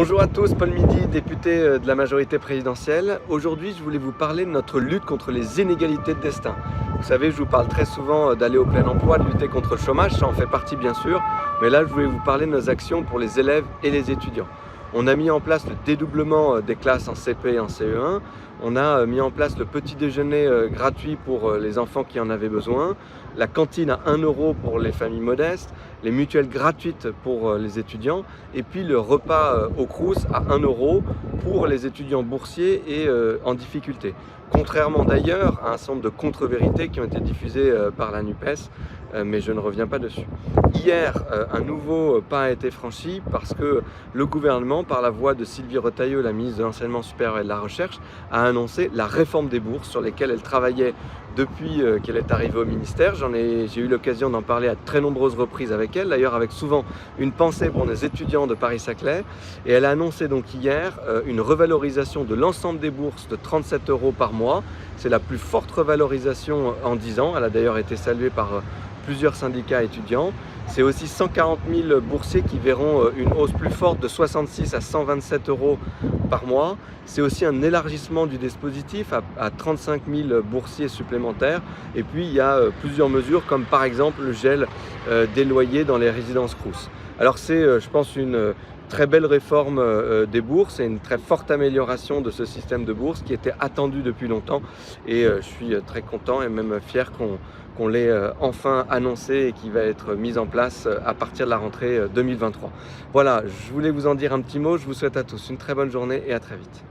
Bonjour à tous, Paul Midi, député de la majorité présidentielle. Aujourd'hui, je voulais vous parler de notre lutte contre les inégalités de destin. Vous savez, je vous parle très souvent d'aller au plein emploi, de lutter contre le chômage, ça en fait partie bien sûr. Mais là, je voulais vous parler de nos actions pour les élèves et les étudiants. On a mis en place le dédoublement des classes en CP et en CE1. On a mis en place le petit déjeuner gratuit pour les enfants qui en avaient besoin, la cantine à 1 € pour les familles modestes, les mutuelles gratuites pour les étudiants et puis le repas au Crous à 1 € pour les étudiants boursiers et en difficulté. Contrairement d'ailleurs à un certain nombre de contre-vérités qui ont été diffusées par la NUPES, mais je ne reviens pas dessus. Hier, un nouveau pas a été franchi parce que le gouvernement, par la voix de Sylvie Retailleau, la ministre de l'Enseignement supérieur et de la Recherche, a annoncé la réforme des bourses sur lesquelles elle travaillait depuis qu'elle est arrivée au ministère. J'ai eu l'occasion d'en parler à très nombreuses reprises avec elle, d'ailleurs avec souvent une pensée pour nos étudiants de Paris-Saclay. Et elle a annoncé donc hier une revalorisation de l'ensemble des bourses de 37 € par mois. C'est la plus forte revalorisation en 10 ans. Elle a d'ailleurs été saluée par plusieurs syndicats étudiants. C'est aussi 140 000 boursiers qui verront une hausse plus forte de 66 à 127 € par mois. C'est aussi un élargissement du dispositif à 35 000 boursiers supplémentaires. Et puis il y a plusieurs mesures comme par exemple le gel des loyers dans les résidences Crous. Alors c'est, je pense, une très belle réforme des bourses et une très forte amélioration de ce système de bourse qui était attendu depuis longtemps. Et je suis très content et même fier qu'on l'ait enfin annoncé et qui va être mise en place à partir de la rentrée 2023. Voilà, je voulais vous en dire un petit mot. Je vous souhaite à tous une très bonne journée et à très vite.